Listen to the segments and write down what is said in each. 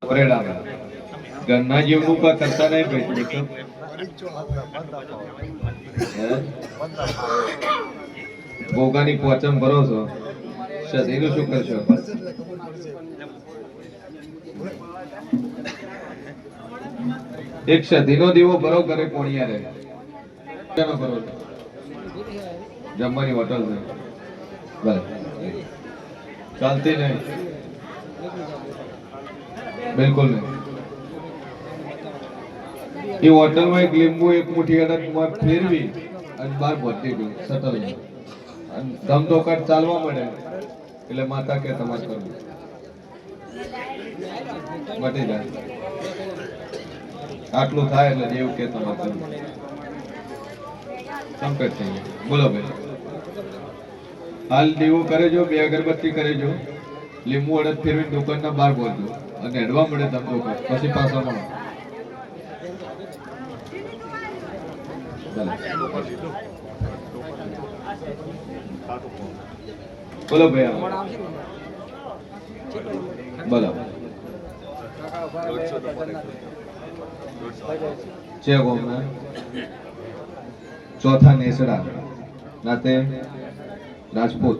ઓરેડા ઘરના જેવનું કા કરતા નહીં ભાઈ ભોગાની પોચમ ભરો છો સદીનું શું કરશો એક સદીનો દીવો ભરો કરે કોણિયા રે ભરો જમવાની હોટલ છે બરાબર ચાલતી નહીં બિલકુલ નહીં એ હોટલમાં એક લીંબુ એક મુઠ્ઠી અડદ ફેરવી અને બાર ભરતી ગયું સટલ અને ધમધોકાટ ચાલવા મળે એટલે માતા કે તમારે કરવું મટી જાય આટલું થાય એટલે દેવ કે તમારે કરવું કમ્પ્લીટ થઈ ગયું બોલો ભાઈ હાલ દીવો કરેજો બે અગરબત્તી કરેજો લીંબુ અડદ ફેરવીને દુકાનના બહાર બોલજો અને હેડવા મળે ધમધોકાટ પછી પાછા મળો બોલો ભાઈ બોલો છે ગોમના ચોથા નેસડા નાતે રાજપૂત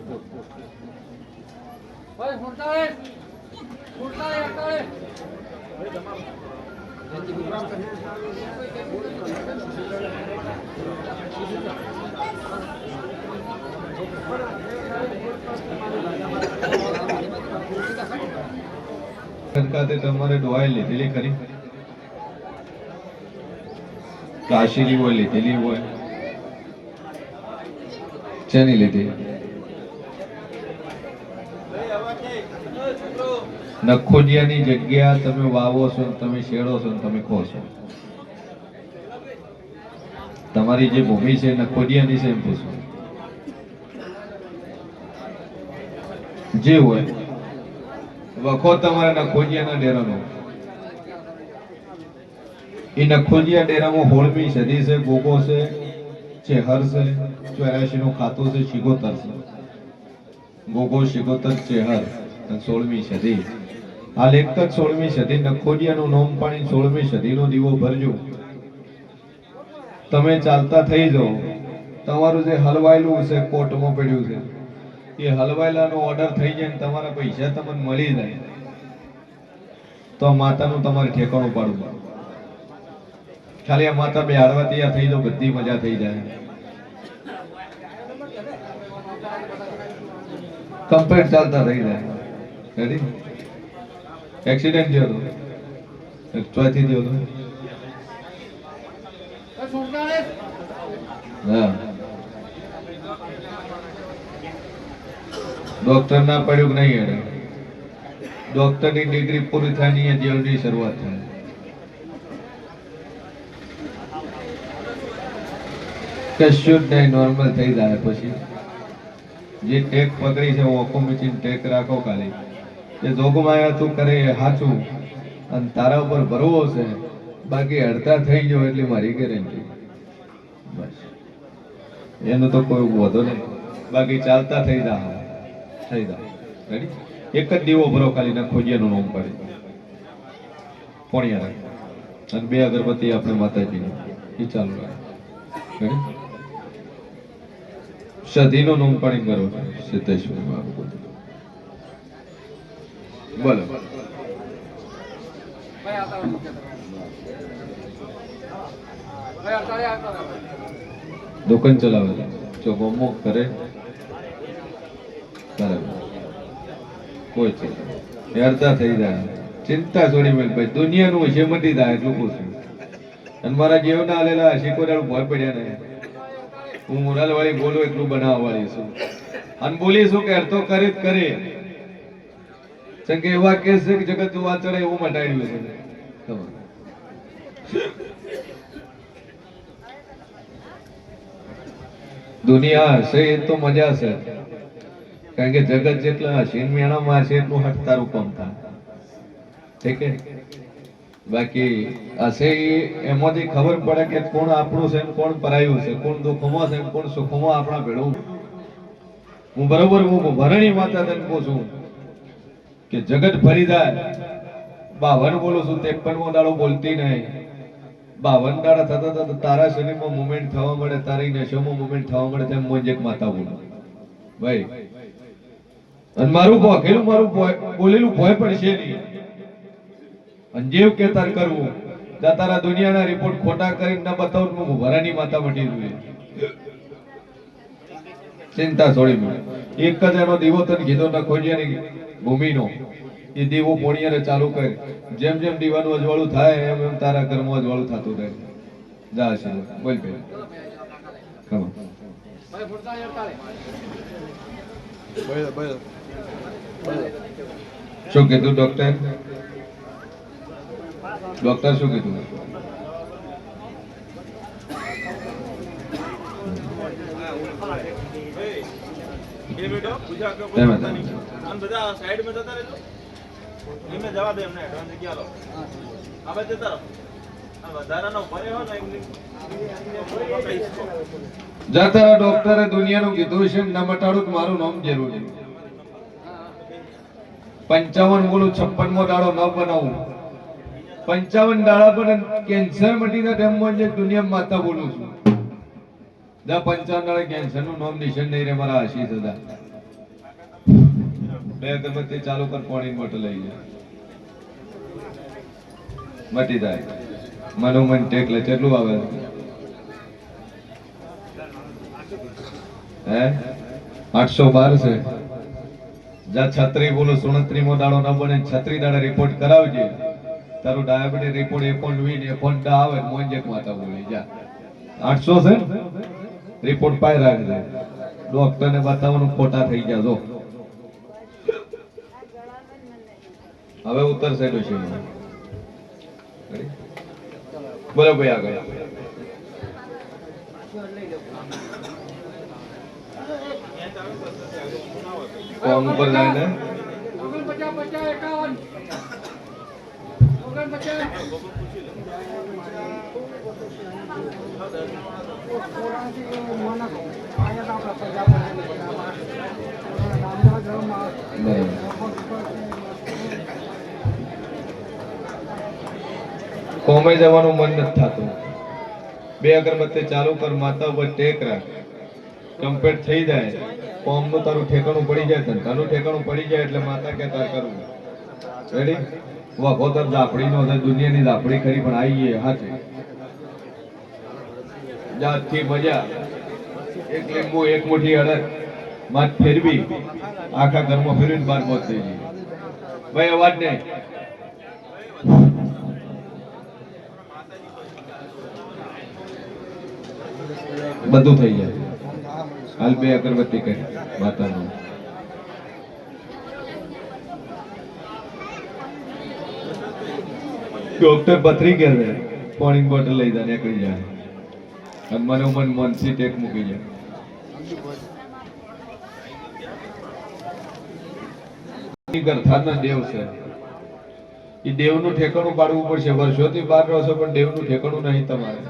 તમારે દોવાઈ લીધેલી ખરી કાશીની હોય લીધેલી હોય શેની લીધી નખોડિયાની જગ્યા તમે વાવો છો તમે શેડો છો તમે ખો છો તમારી જે ભૂમિ છે નખોડિયાની છે એમ પૂછો જે હોય વખો તમારા નખોડિયાના ડેરાનો એ નખોડિયા ડેરામાં 16મી સદી છે ગોગો છે ચેહર છે 84 નું ખાતું છે શિગોતર છે ગોગો શિગોતર ચેહર અને 16મી સદી હાલ એક જ 16મી સદી નખોડિયાનું નામ પાણી 16મી સદીનો દીવો ભરજો તમે ચાલતા થઈ જાઓ તમારું જે હલવાયેલું છે કોર્ટમાં પડ્યું છે એ હલવાયેલાનો ઓર્ડર થઈ જાય ને તમારા પૈસા તમને મળી જાય તો માતાનું તમારે ઠેકાણું પાડવું ખાલી આ માતા બે હાડવા તૈયાર થઈ જાઓ બધી મજા થઈ જાય કમ્પ્લીટ ચાલતા થઈ જાય રેડી એક્સિડન્ટ થયો હતો ચોથી થયો હતો હા ડોક્ટર ના પડ્યું કે નહીં હેડે ડોક્ટર ની ડિગ્રી પૂરી થાય ને જીવનની શરૂઆત થાય કશું જ નહીં નોર્મલ થઈ જાય પછી જે ટેક પકડી છે ઓકો મીચીને ટેક રાખો ખાલી જે જોગમાં તું કરે એ સાચું અને તારા ઉપર ભરવો છે બાકી હડતા થઈ ગયો એટલે મારી ગેરંટી બસ એનું તો કોઈ વધો નહીં બાકી ચાલતા થઈ જાય રેડી એક જ દીવો ભરો ખાલી નખોડિયાનું નામ પડે પોણિયા અને બે અગરબત્તી આપણે માતાજીની એ ચાલુ રાખે રેડી સધીનો નામ પાણી કરો સિદ્ધેશ્વર બાબુ બોલો દુકાન ચલાવે જો ગમો કરે બરાબર કોઈ હેરતા થઈ જાય ચિંતા છોડી મેલ ભાઈ દુનિયાનું હશે મટી જાય એટલું પૂછું અને મારા જેવના આલેલા શીખોડાનું ભય પડ્યા નહીં હું મોરાલ વાળી બોલું એટલું બનાવવા વાળી છું અને બોલીશું કે અર્થો કરે કરે કે એવા કેસ છે કે જગત તું વાત ચડે એવું મટાડ્યું છે દુનિયા હશે એ તો મજા છે કારણ કે જગત જેટલા હસીન મેણામાં હશે એટલું હટ તારું કામ થાય ઠીક છે બાકી હશે એમાંથી ખબર પડે કે કોણ આપણું છે કોણ પરાયું છે કોણ દુઃખમાં છે કોણ સુખમાં આપણા ભેળું હું બરોબર હું ભરણી માતા તને કહું છું કે જગત ફરી જાય 52 બોલું છું, 53મો દાડો બોલતી નહીં. 52 દાડા થતા થતા તારા શરીરમાં મુવમેન્ટ થવા મળે, તારી નશોમાં મુવમેન્ટ થવા મળે, તેમ મોંજે એક માતા બોલો ભાઈ. અને મારું ભોગેલું, મારું બોલેલું ભોય પડશે નહીં. અને જેવ કે તાર કરવું, તારા દુનિયાના રિપોર્ટ ખોટા કરીને ન બતાવું, હું ભરાની માતા મટી જોઈએ. ચિંતા છોડી મેં એક જ એનો દીવો તને કીધો ન ખોજ્યાની ભૂમિનો, એ દીવો પોણિયારે ચાલુ કર. જેમ જેમ દીવાનું અજવાળું થાય એમ એમ તારા ઘરમાં અજવાળું થતું રહે. જા છે બોલ બે શું કીધું ડોક્ટર? ડોક્ટર શું કીધું? ડોક્ટરે દુનિયાનું કીધું છે ન મટાડું તો મારું નામ જરૂરી. 55 બોલું, 56મો દાડો ન બનાવું. 55 દાડા પણ કેન્સર મટી જાય તેમ દુનિયા માતા બોલું છું. 55 દાડે કેન્સર નું નામ નિશાન નહીં રે મારા આશીષ હતા. 2 અગરબત્તી ચાલુ કર, પાણી બોટલ લઈ જાય, મટી જાય. મનોમન ટેકલે કેટલું આવે? હે 812 છે. જા 36 બોલો, 69મો દાડો ન બને, 36 દાડે રિપોર્ટ કરાવજે. તારું ડાયાબિટીસ રિપોર્ટ 1.20 આવે, મોંજેક માતા બોલી જા. 800 છે રિપોર્ટ પાય રાખજે. ડોક્ટર ને બતાવવાનું ખોટા થઈ ગયા. જો હવે ઉતરશે ડોશી. બોલો ભાઈ આગળ. કોમ ઉપર જાય ને કોમે જવાનું મન નથી થતું. 2 અગરબત્તી ચાલુ કર, માતા ઉપર ટેક રાખ, કમ્પ્લીટ થઈ જાય. કોમ નું તારું ઠેકાણું પડી જાય, ધંધાનું ઠેકાણું પડી જાય એટલે માતા કે તાર કરવું. રેડી? વખોતર દાપડી નો દુનિયાની દાપડી ખરી પણ આવીએ હાથે જાતથી મજા. એક લીંબુ, એક મુઠ્ઠી અડદ માથ ફેરવી, આખા ઘરમાં ફેરવીને બાર મોત થઈ ગઈ. ભાઈ અવાજ નહીં. બધું થઈ જાય. હાલ 2 અગરબત્તી કરી માતાનું. ડોક્ટર પથરી ગયા, પાણી બોટલ લઈ જાય, નીકળી જાય. અને મનોમન મનસી ટેક મૂકી જાય. ગરથાના દેવ છે, એ દેવનું ઠેકાણું પાડવું પડશે. વર્ષોથી બહાર રહો છો પણ દેવનું ઠેકાણું નહીં તમારે.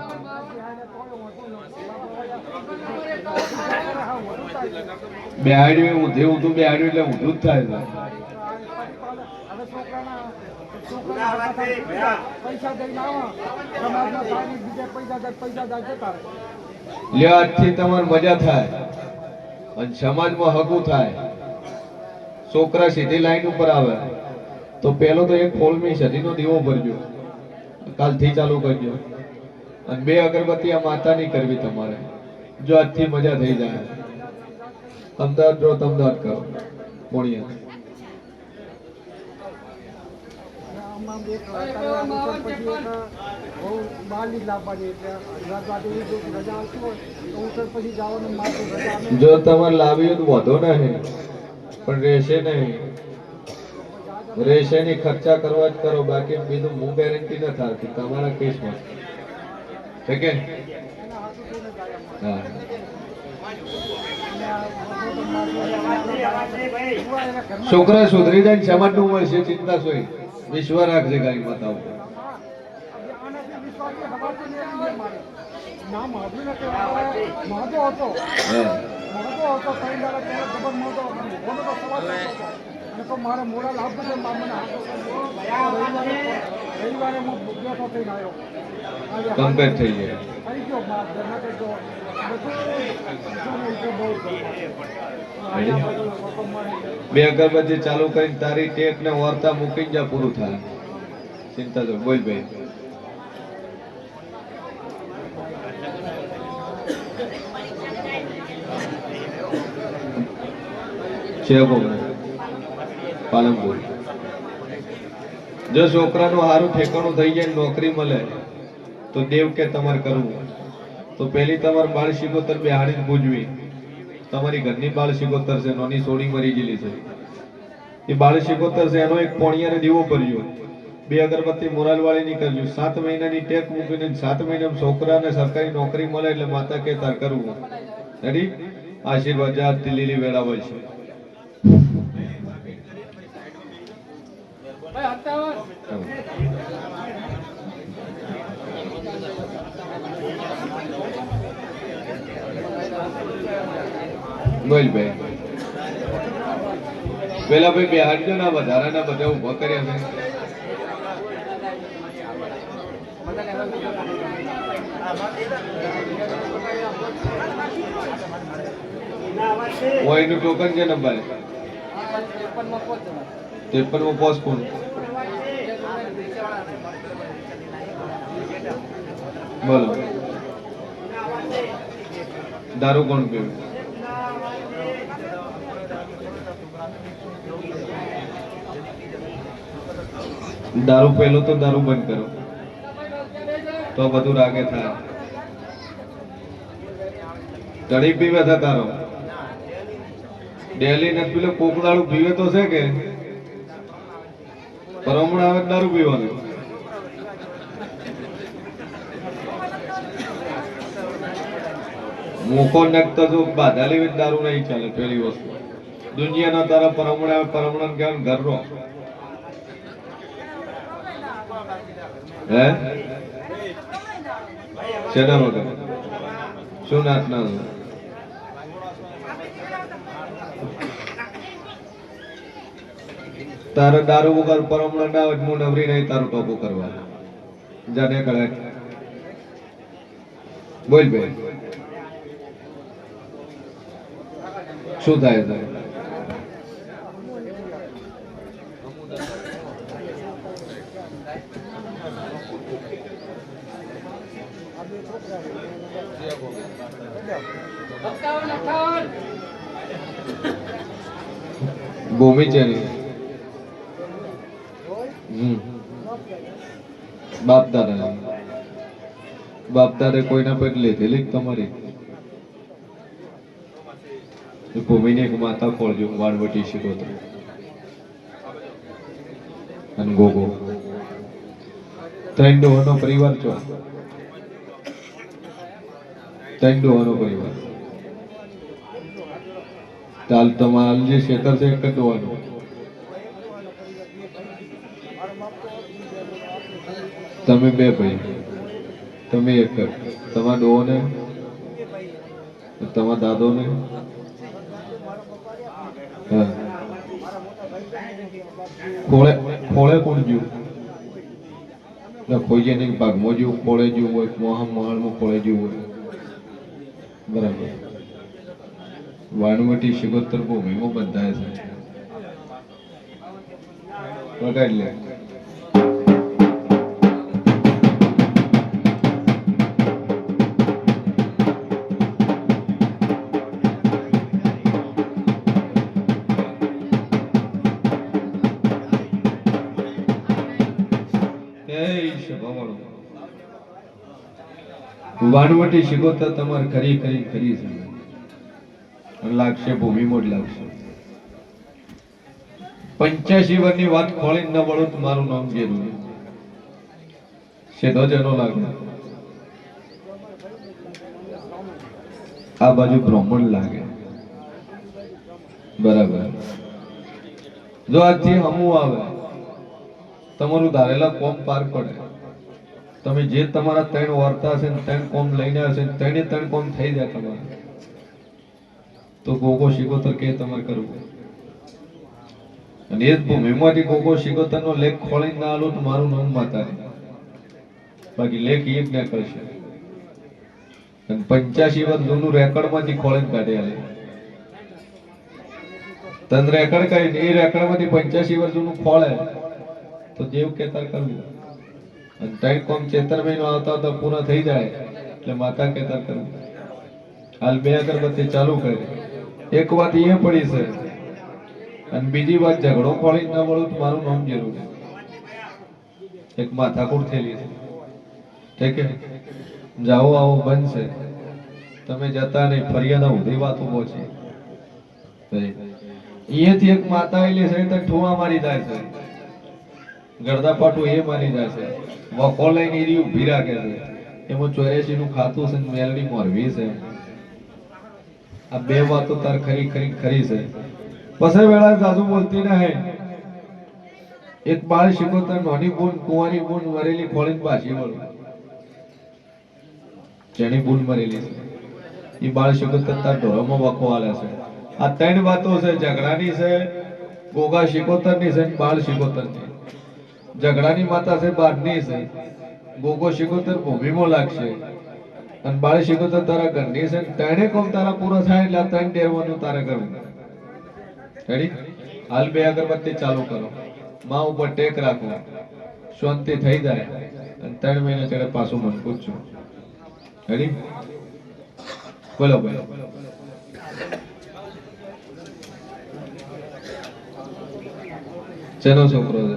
બેહાડ્યું ઊંધે ઊંધું બેહાડ્યું એટલે ઊંધું જ થાય છે. લ્યો આજથી તમારે મજા થાય અને સમાજમાં હગું થાય. છોકરા સીધી લાઈન ઉપર આવે તો પેલો તો એક ફોલમી સદીનો દીવો ભરજો, કાલથી ચાલુ કરજો. અને 2 અગરબત્તી આ માતાની કરવી તમારે. જો આજથી મજા થઈ જાય. અમદાવાદ જો અમદાવાદ કરો પોણિયા. જો તમારે લાવી તો વધો નહીં પણ રહેશે નહીં. રહેશે નહીં, ખર્ચા કરવા જ કરો, બાકી બીજું હું ગેરંટી ન થતી તમારા કેસમાં. ઠીક હે? હા. છોકરા સુધરી જાય, સમાજ નું મળશે, ચિંતા સોય. વિશ્વ રાખજે ગાય માતા ઉપર. તો મારે મોડા લાભ બધે મામલા રવિવારે હું બેઠો થઈને આવ્યો કમ્પ્લીટ થઈ જાય થઈ ગયો માર ઘરના કે તો બે અગરબત્તી ચાલુ કરીને તારી ટેક ને વર્તા મૂકીને જા પૂરું થાય ચિંતા તો બોલ ભાઈ છે પાલનપુર જો છોકરાનું સારું ઠેકાણું થઈ જાય નોકરી મળે તો દેવ કે તમારે કરવું તો પેલી તમારે બાળ શિકોતર બેહાડી પૂજવી તમારી ઘરની બાળ શિકોતર છે નોની સોડી મરી ગયેલી છે એ બાળ શિકોતર છે એનો એક પોણિયાને દીવો ભર્યો બે અગરબત્તી મોરાલવાળી ની કરજો 7 મહિનાની ટેક મૂકીને 7 મહિનામાં છોકરાને સરકારી નોકરી મળે એટલે માતા કે તાર કરવું રેડી આશીર્વાદ જાતથી લીલી વેળા હોય છે બોલ ભાઈ પેલા ભાઈ બેહાડજો ના વધારાના બધા ઉભા કર્યા છે ઓયનું ટોકન છે નંબર 53 માં પોસ્ટ કોણ બોલો દારૂ કોણ પીવે દારૂ પહેલો તો દારૂ બંધ કરો તો બધું રાગે થાય તળી પીવે હતા તારો ડેલી ને પેલો કોકડાળું પીવે તો છે કે પરમણ આવે દારૂ પીવાનું મોકો નાખતો જો બાધા લેવી દારૂ નહીં ચાલે પેલી વસ્તુ દુનિયાના તારા પરમણ આવે પરમણ કહેવાનું ઘરનો હે શેના વગર શું નાચના તારે દારૂ વગર પરમણ ના હોય હું નવરી નહીં તારું ટોપું કરવા જાને કળે બોલ ભાઈ શું થાય છે ભૂમિ છે બાપ દાદા કોઈના પર લીધેલી તમારી ભૂમિને એક માતા ખોળજો વાળવટી શીખોતર અને ગોગો 3 ડોહાનો પરિવાર છો 3 ડોહાનો પરિવાર ચાલ તમારા જે ક્ષેત્ર છે એક જ ડોહાનું તમે 2 ભાઈ તમે એક તમારા ડોહો ને તમારા દાદો ને ખોળે કોણ જ્યું ખોઈએ નહીં ભાગમાં જ્યું ખોળે જ્યું હોય મહાલમાં ખોળે જ્યું હોય બરાબર વાણવટી શિગોતર ભૂમિમાં બંધાય છે વગાડી લે વાણવટી શિગોતર તમારે ખરી છે લાગશે ભૂમિમાં જ લાગશે 85 વર્ષની વાત ખોળીને ન વળું તો મારું નામ જેરું સીધો જનો લાગે આ બાજુ બ્રાહ્મણ લાગે બરાબર જો આજથી હમું આવે તમારું ધારેલા કોમ પાર પડે તમે જે તમારા 3 વાર્તા છે ને 3 કોમ લઈને હશે 3 કોમ થઈ જાય તમારે તો ગોગો શિકોતર કે તમારે કરવું અને એ જ ભૂમિમાંથી કોકો શિકોતરનો લેખ ખોલીને ના આલું તો મારું નામ માતાજી, બાકી લેખ એ જ ના કરશે. અને 85 વર્ષ જૂનું રેકર્ડમાંથી ખોલીને કાઢી આલે. તન રેકર્ડ કરીને એ રેકર્ડમાંથી 85 વર્ષ જૂનું ખોળે તો દેવ કેતર કરવું. અને 3 કોમ ચેતરભાઈ નો આવતા આવતા પૂરા થઈ જાય એટલે માતા કેતર કરવું. હાલ 2 અગરબત્તી ચાલુ કરી. એક વાત એ પડી છે અને બીજી વાત ઝઘડો ખોળી ન મળું તો મારું નામ જરૂર છે. એક માથાકૂટ થયેલી છે. ઠીક છે, જાઓ આવો બંધ છે, તમે જતા નહીં, ફરિયાદા ઉધી વાતો પહોંચી. અહીંયાથી એક માતા આવેલી છે તો ઠુવા મારી જાય છે, ગરદાપાટું એ મારી જાય છે, વખો લઈને એરી ઊભી રાખે છે. એમાં 84 નું ખાતું છે, મેલડી મોરવી છે. આ બે વાતો તાર ખરી ખરી ખરી છે. પછી વેળા સાસુ બોલતી નહીં. એક બાળ શિકોતર નોની બૂન કુંવારી બૂન મરેલી ખોળીને પાછી વળું. જેની બૂન મરેલી છે એ બાળ શિકોતર તાર ઢોરોમાં વખો આલે છે. આ 3 વાતો છે, ઝઘડાની છે, ગોગા શિકોતરની છે, બાળ શિકોતરની. ઝઘડાની માતા છે, બારની છે, ગોગો શિકોતર ભૂમિમાં લાગશે અને બાળ શિકોતર તારા ઘરની છે. 3 કોમ તારા પૂરો થાય એટલે આ 3 ટેરવાનું તારે કરવું. રેડી? હાલ 2 અગરબત્તી ચાલુ કરો, માં ઉપર ટેક રાખો, શાંતિ થઈ જાય અને 3 મહિના ચડે પાછું મન પૂછજો. રેડી? બોલો બોલો. શેનો છોકરો છે?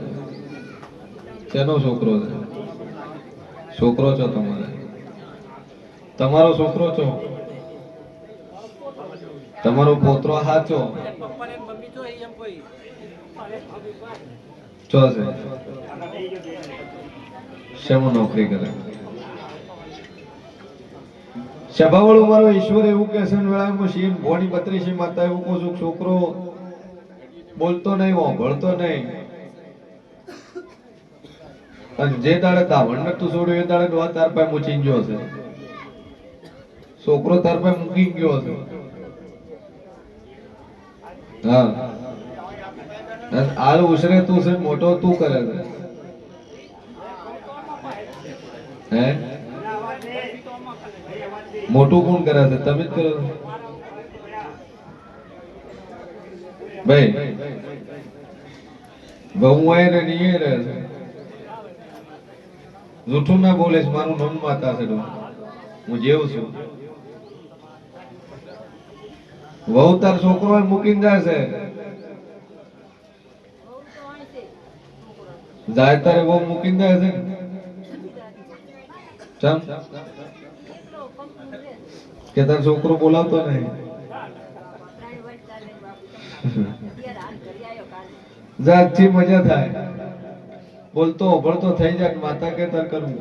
શેનો છોકરો છે? છોકરો છો તમારે? તમારો છોકરો છો? તમારો પોતરો હાચો ચો છે? શેમાં નોકરી કરે? સભાવાળું મારો ઈશ્વર એવું કે છે વેળામાં શીન ભોણી 32 માતા એવું કહું છું, છોકરો બોલતો નહીં, વાંભળતો નહીં. અને જે દાડે ધાવણ નતું છોડ્યું એ દાડે ડોહા તાર પાસે મૂચી ગયો છે. છોકરો તાર પાસે મૂકી ગયો છે. હા, હાલ ઉછરે તું છે, મોટો તું કરે છે. હે, મોટું કોણ કરે છે? તમે જ કરો છો ભાઈ. બહુ આય ને નહીં રહે છે. જૂઠું ના બોલે, મારું નામ માતા છે, હું જેવું છું. વહુ તાર છોકરો મૂકીને જાય છે, જાય તારે બહુ મૂકીને જાય છે. ચમ કે તાર છોકરો બોલાવતો નહીં? જાતથી મજા થાય, બોલતો ઓભળતો થઈ જાય. માતા કે તાર કરવું.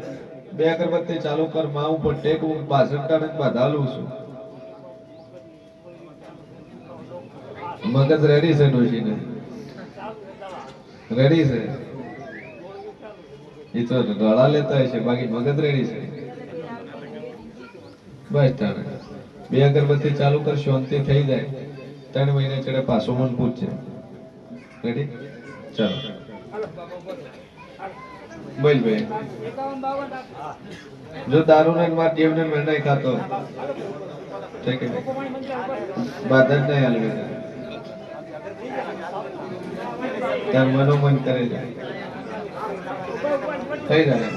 2 અગરબત્તી ચાલુ કર, માં ઉપર ટેક, હું 62 ટાણે બાંધાલું છું. મગજ રેડી છે ડોશીને? રેડી છે? એ તો ડોળા લેતા હશે, બાકી મગજ રેડી છે. બસ તારે 2 અગરબત્તી ચાલુ કર, શાંતિ થઈ જાય. 3 મહિને ચડે પાછું મન પૂછશે. રેડી? ચાલો બોલ ભાઈ. જો દારૂ ને માર દેવ ને મેં નહીં ખાતો, ઠીક છે, બાદ જ નહીં હાલવી. તાર મનોમન કરે જાય, થઈ જાય.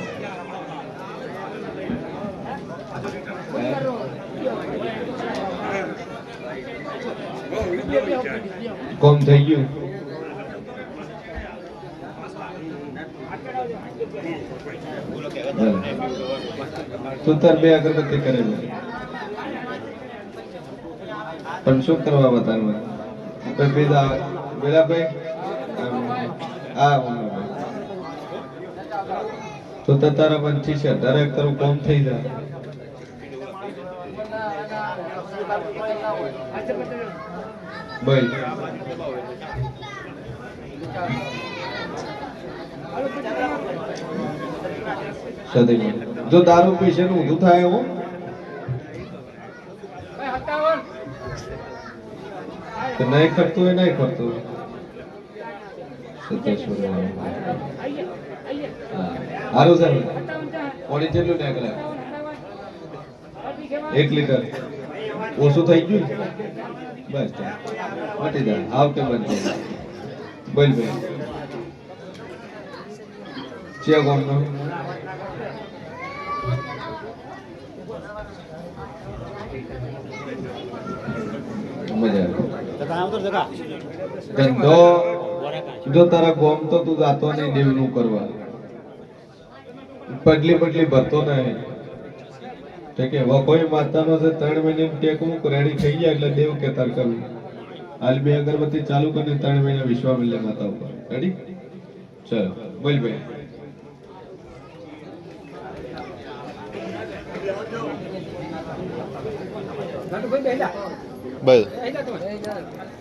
કોમ થઈ ગયું. તું તાર 2 અગરબત્તી કરેલું પણ શું કરવા બતાવવા? બેલાભાઈ તો તારા પંછી છે, દરેક તારું કોમ થઈ જાય. બોલ. જો દારૂ પીશે નું ઊંધું થાય એવું તો નહીં કરતું, એ નહીં કરતું. સત્તેશ્વર સારું છે પાણી કેટલું નીકળે 1 લીટર ઓછું થઈ ગયું બસ મટી જાય આવતે બંધ થઈ જાય બોલ ભાઈ છે ગામનો મજા આવે ધંધો જો તારા ગોમ તો તું જાતો નહીં દેવનું કરવા પડલી ભરતો નહીં કે હવે કોઈ માતાનો છે 3 મહિને ટેક મૂક રેડી થઈ જાય એટલે દેવ કે તાર કરવું હાલ 2 અગરબત્તી ચાલુ કરીને 3 મહિના વિશ્વામિલ્ય માતા ઉપર રેડી ચલો બોલ ભાઈ બસ